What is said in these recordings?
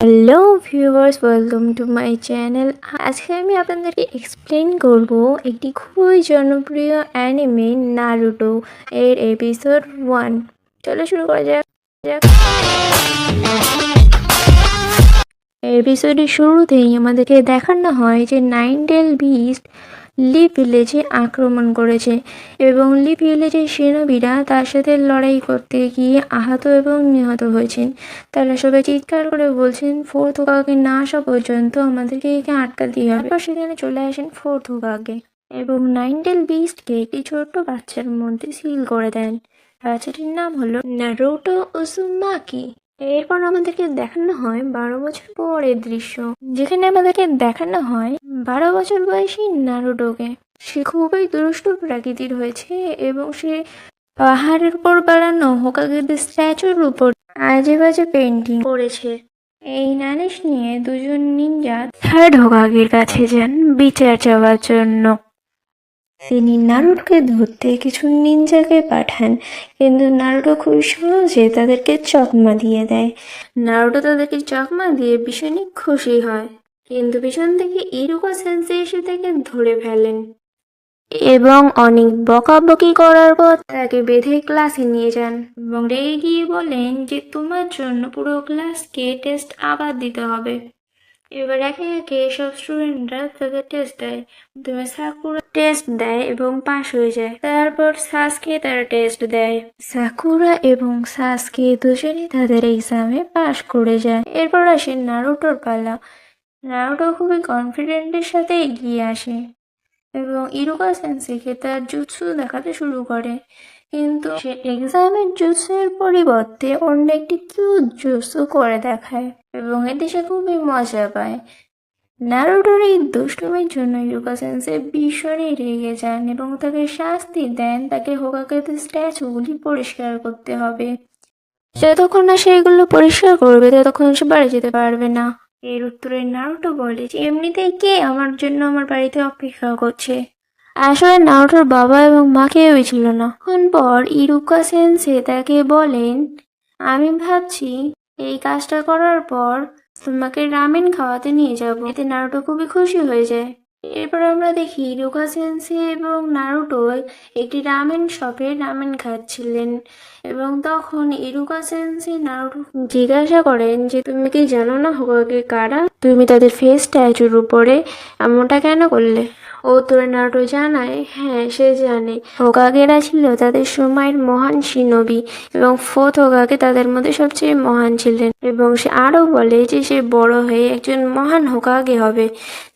Hello viewers, welcome to my channel. আজকে আমি আপনাদেরকে এক্সপ্লেন করব একটি খুবই জনপ্রিয় অ্যানিমে নারুটো এর এপিসোড 1। চলো শুরু করা যাক। এপিসোডের শুরুতেই আমাদেরকে দেখানো হয় যে নাইনটেল বিস্ট লি ভিলেজে আক্রমণ করেছে এবং লি ভিলেজের সেনাবীরা তার সাথে লড়াই করতে গিয়ে আহত এবং নিহত হয়েছেন। তারা সবাই চিৎকার করে বলছেন ফোর্থ হোকাগে না আসা পর্যন্ত আমাদেরকে একে আটকাতেই হবে। তারপর সেখানে চলে আসেন ফোর্থ হোকাগে এবং নাইনটেল বিস্টকে একটি ছোট্ট বাচ্চার মধ্যে সিল করে দেন। বাচ্চাটির নাম হলো নারুটো উজুমাকি। এরপর আমাদেরকে দেখানো হয় 12 বছর পরের দৃশ্য, যেখানে আমাদেরকে দেখানো হয় 12 বছর বয়সী নারুটোকে। সে খুবই দুষ্টু প্রকৃতির হয়েছে এবং সে পাহাড়ের উপর বানানো হোকাগেদের স্ট্যাচুর উপর আজে বাজে পেন্টিং করেছে। এই নালিশ নিয়ে দুজন নিনজা থার্ড হোকাগের কাছে যান বিচার চাওয়ার জন্য। তিনি নারুটোকে ধরতে কিছু নিনজাকে পাঠান, কিন্তু নারুটো খুব সহজে তাদেরকে চকমা দিয়ে দেয়। নারুটো তাদেরকে চকমা দিয়ে ভীষণই খুশি হয়, কিন্তু পিছন থেকে ইরুকা সেন্সেই এসে তাকে ধরে ফেলেন এবং অনেক বকাবকি করার পর তাকে বেঁধে ক্লাসে নিয়ে যান এবং রেগে গিয়ে বলেন যে তোমার জন্য পুরো ক্লাসকে টেস্ট আবার দিতে হবে। এবার একে একে সব স্টুডেন্টরা তাদের টেস্ট দেয়। প্রথমে সাকুরা টেস্ট দেয় এবং পাশ হয়ে যায়। তারপর সাসকে তারা টেস্ট দেয়। সাকুরা এবং সাসকে দুজনেই তাদের এক্সামে পাশ করে যায়। এরপর আসে নারুটোর পালা। নারুটো খুবই কনফিডেন্টের সাথে এগিয়ে আসে এবং ইরুকা সেন্সেইকে তার জুৎসু দেখাতে শুরু করে, কিন্তু সে এক্সামের জুৎসুর পরিবর্তে অন্য একটি কিউট জুৎসু করে দেখায় এবং এতে সে খুবই মজা পায়। নারুটোর এই দুষ্টুমির জন্য ইরুকা সেন্সেই ভীষণই রেগে যান এবং তাকে শাস্তি দেন, তাকে হোকাগেদের স্ট্যাচুগুলি পরিষ্কার করতে হবে। যতক্ষণ না সেগুলো পরিষ্কার করবে ততক্ষণ সে বাড়ি যেতে পারবে না। এর উত্তরে নারুটো বলে যে এমনিতেই কে আমার জন্য আমার বাড়িতে অপেক্ষা করছে। আসলে নারুটোর বাবা এবং মা কেউই ছিল না। কিছুক্ষণ পর ইরুকা সেন্সে তাকে বলেন, আমি ভাবছি এই কাজটা করার পর তোমাকে রামেন খাওয়াতে নিয়ে যাব। এতে নারুটো খুবই খুশি হয়ে যায়। এরপর আমরা দেখি ইরুকা সেন্সে এবং নারুটো একটি রামেন শপে রামেন খাচ্ছিলেন এবং তখন ইরুকা সেন্সে নারুটো জিজ্ঞাসা করেন যে তুমি কি জানো না হোকাগে কারা? তুমি তাদের ফেস স্ট্যাচুর উপরে এমনটা কেন করলে? উত্তরে নারুটো জানায় হ্যাঁ সে জানে, হোকাগেরা ছিল তাদের সময়ের মহান শিনবি এবং ফোর্থ হোকাগে তাদের মধ্যে সবচেয়ে মহান ছিলেন। এবং সে আরও বলে যে সে বড় হয়ে একজন মহান হোকাগে হবে,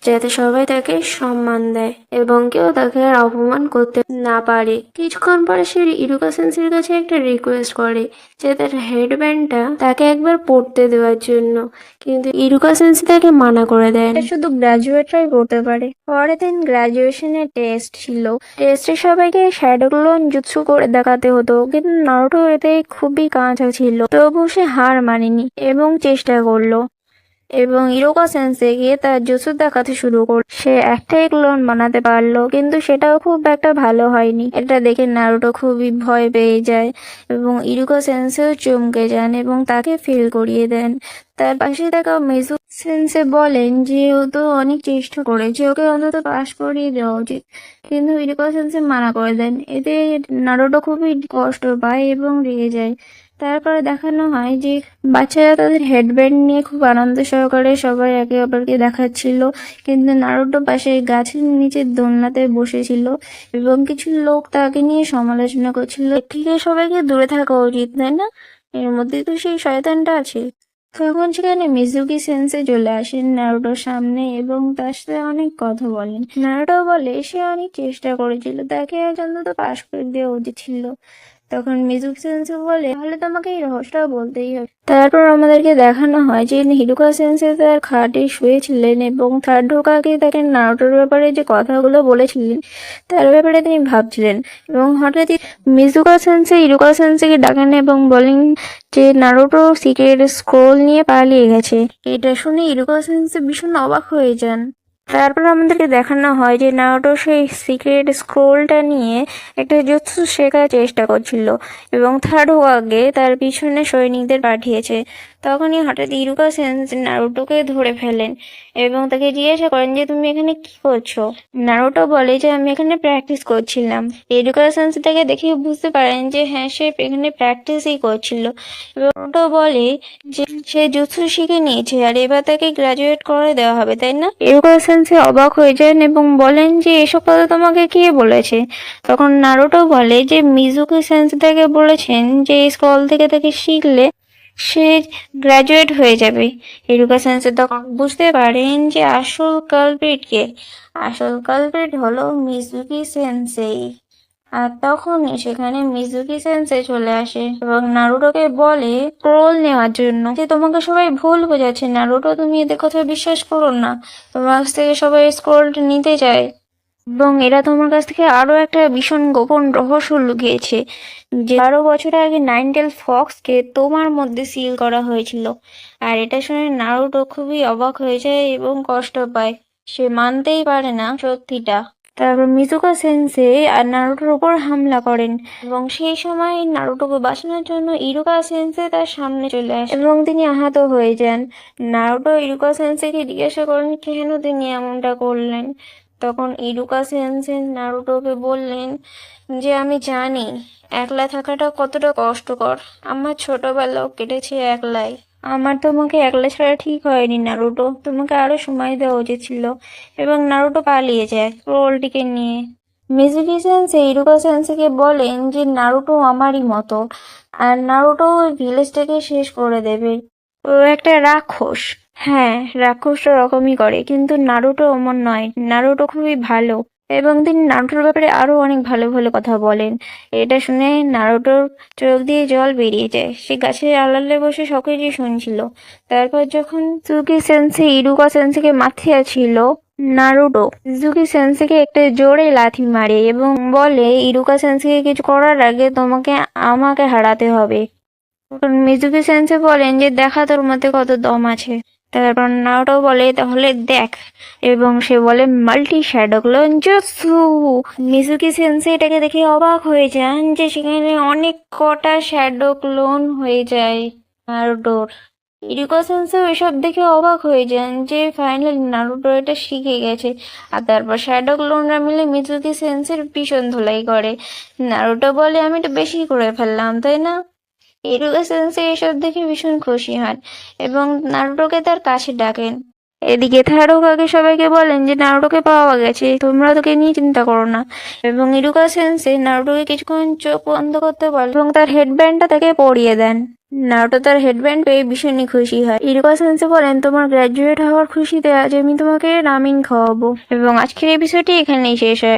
যাতে সবাই তাকে সম্মান দেয় এবং কেউ তাকে আর অপমান করতে না পারে। কিছুক্ষণ পরে সে ইরুকা সেন্সের কাছে একটা রিকোয়েস্ট করে যে তার হেডব্যান্ডটা তাকে একবার পড়তে দেওয়ার জন্য, কিন্তু ইরুকা সেন্সে তাকে মানা করে দেন, শুধু গ্রাজুয়েটরাই পড়তে পারে। পরের দিন গ্রাজুয়েশনের টেস্ট ছিল। টেস্টে সবাইকে শ্যাডো ক্লোন জুৎসু করে দেখাতে হতো, কিন্তু নারুটো এতে খুবই কাঁচা ছিল, তবু সে হার মানেনি এবং চেষ্টা করলো এবং ইরুকা সেন্সেকে তার জুৎসু দেখাতে শুরু করল। সে একটাই ক্লোন বানাতে পারলো, কিন্তু সেটাও খুব একটা ভালো হয়নি। এটা দেখে নারুটো খুবই ভয় পেয়ে যায় এবং ইরুকা সেন্সেও চমকে যান এবং তাকে ফেল করিয়ে দেন। তার পাশে থাকা মেজু সেন্সে বলেন যে ও তো অনেক চেষ্টা করেছে, ওকে অন্তত পাশ করিয়ে দেওয়া উচিত, কিন্তু ইরুকা সেন্সে মানা করে দেন। এতে নারুটো খুবই কষ্ট পায় এবং রেগে যায়। তারপরে দেখানো হয় যে বাচ্চারা তাদের হেডব্যান্ড নিয়ে খুব আনন্দ সহকারে সবাই একে অপরকে দেখাচ্ছিল, কিন্তু নারুটো পাশে গাছের নিচে দোলনাতে বসেছিল এবং কিছু লোক তাকে নিয়ে সমালোচনা করছিল। এর থেকে সবাইকে দূরে থাকা উচিত, তাই না? এর মধ্যে তো সেই শয়তানটা আছে। তখন সেখানে মিজুকি সেন্সে চলে আসেন নারুটোর সামনে এবং তার সাথে অনেক কথা বলেন। নারুটো বলে সে অনেক চেষ্টা করেছিল, তাকে অন্তত পাশ করে দেওয়া উচিত ছিল। তখন মিজুকি সেন্সে বলে তাহলে তোমাকে এই রহস্যটা বলতেই হবে। তারপর আমাদেরকে দেখানো হয় যে হিরুকা সেন্সে তার খাটে শুয়েছিলেন এবং থার্ড হোকাগে তাকে নারুটোর ব্যাপারে যে কথাগুলো বলেছিলেন তার ব্যাপারে তিনি ভাবছিলেন এবং হঠাৎই মিজুকা সেন্সে ইরুকা সেন্সেকে ডাকেন এবং বলেন যে নারুটো সিক্রেট স্ক্রোল নিয়ে পালিয়ে গেছে। এটা শুনে ইরুকা সেন্সে ভীষণ অবাক হয়ে যান তারপর আমাদেরকে দেখানো হয় যে নারুটো সেই সিক্রেট স্ক্রোলটা নিয়ে একটা জুৎসু শেখার চেষ্টা করছিল এবং থার্ড হোয়াকে তার পিছনে সৈনিকদের পাঠিয়েছে। তখনই হঠাৎ ইরুকা সেন্স নারুটোকে ধরে ফেলেন এবং তাকে জিজ্ঞাসা করেন যে তুমি এখানে কি করছো। নারুটো বলে যে আমি এখানে প্র্যাকটিস করছিলাম। ইরুকা সেন্স তাকে দেখে বুঝতে পারেন যে হ্যাঁ, সে এখানে প্র্যাকটিসই করছিল এবং নারুটো বলে যে সে জুৎসু শিখে নিয়েছে আর এবার তাকে গ্রাজুয়েট করে দেওয়া হবে, তাই না? ইরুকা সেন্সে অবাক হয়ে যান এবং বলেন যে এসব কথা তোমাকে কে বলেছে। তখন নারুটো বলে যে মিজুকি সেন্স তাকে বলেছেন যে এই স্ক্রল থেকে তাকে শিখলে সে গ্রাজুয়েট হয়ে যাবে। ইরুকা সেন্সে তখন বুঝতে পারেন যে আসল কালপ্রিট কে। আসল কালপ্রিট হলো মিজুকি সেন্সেই। আর তখনই সেখানে মিজুকি সেন্সে চলে আসে এবং নারুটোকে বলে স্ক্রোল নেওয়ার জন্য। যে তোমাকে সবাই ভুল বোঝাচ্ছে নারুটো, তুমি এদের কথা বিশ্বাস করো না। তোমার কাছ থেকে সবাই স্ক্রোলটা নিতে চায় এবং এরা তোমার কাছ থেকে আরো একটা ভীষণ গোপন রহস্য লুকিয়েছে যে 12 বছর আগে নাইনটেল ফক্সকে তোমার মধ্যে সিল করা হয়েছিল। আর এটা শুনে নারুটো খুবই অবাক হয়ে যায় এবং কষ্ট পায়। সে মানতেই পারে না সত্যিটা। তারপর মিজুকা সেন্সে আর নারুটোর উপর হামলা করেন এবং সেই সময় নারুটোকে বাঁচানোর জন্য ইরুকা সেন্সে তার সামনে চলে আসে এবং তিনি আহত হয়ে যান। নারুটো ইরুকা সেন্সেকে জিজ্ঞাসা করেন কেন তিনি এমনটা করলেন। তখন ইরুকা সেন্সেন নারুটোকে বললেন যে আমি জানি একলা থাকাটা কতটা কষ্টকর। আমার ছোটবেলাও কেটেছে একলাই। আমার তোমাকে একলা ছাড়া ঠিক হয়নি নারুটো, তোমাকে আরো সময় দেওয়া উচিত ছিল। এবং নারুটো পালিয়ে যায় রোলটিকে নিয়ে। মিজুকি সেন্সে ইরুকা সেন্সেকে বলেন যে নারুটো আমারই মতো আর নারুটো ওই ভিলেজটাকে শেষ করে দেবে। ও একটা রাক্ষস। হ্যাঁ, রাক্ষসটা ওরকমই করে, কিন্তু নারুটো অমন নয়। নারুটো খুবই ভালো এবং তিনি নারুটোর ব্যাপারে আরো অনেক ভালো ভালো কথা বলেন। এটা শুনে নারুটোর চোখ দিয়ে জল বেরিয়ে যায়। সে গাছের আড়ালে বসে সবকিছু শুনছিল। তারপর যখন সুকি সেন্সে ইরুকা সেন্সেকে মাথিয়েছিল, নারুটো সুজুকি সেন্সেকে একটা জোরে লাথি মারে এবং বলে ইরুকা সেন্সেকে কিছু করার আগে তোমাকে আমাকে হারাতে হবে। তখন মিজুকি সেন্সে বলেন যে দেখা তোর মধ্যে কত দম আছে। তারপর নারুটো বলে তাহলে দেখ, এবং সে বলে মাল্টি শ্যাডো ক্লোন জুৎসু। মিজুকি সেন্সে এটাকে দেখে অবাক হয়ে যান যে সেখানে অনেক কটা শ্যাডো ক্লোন হয়ে যায় নারুটোর। ইরুকা সেন্সেও এসব দেখে অবাক হয়ে যান যে ফাইনালি নারুটো এটা শিখে গেছে। আর তারপর শ্যাডো ক্লোনরা মিলে মিজুকি সেন্সের ভীষণ ধুলাই করে। নারুটো বলে আমি এটা বেশি করে ফেললাম, তাই না? ইরুকা সেন্সে এসব দেখে ভীষণ খুশি হন এবং নারুটোকে তার কাছে ডাকেন। এদিকে থারুকাকে সবাইকে বলেন যে নারুটোকে পাওয়া গেছে, তোমরা তোকে নিয়ে চিন্তা করো না। এবং ইরুকা সেন্সে নারুটোকে কিছুক্ষণ চোখ বন্ধ করতে বলেন এবং তার হেডব্যান্ডটা তাকে পরিয়ে দেন। নারুটো তার হেডব্যান্ড পেয়ে ভীষণই খুশি হয়। ইরুকা সেন্সে বলেন তোমার গ্র্যাজুয়েট হওয়ার খুশিতে আজ আমি তোমাকে রামেন খাওয়াবো। এবং আজকের এপিসোডটি এখানেই শেষ হয়।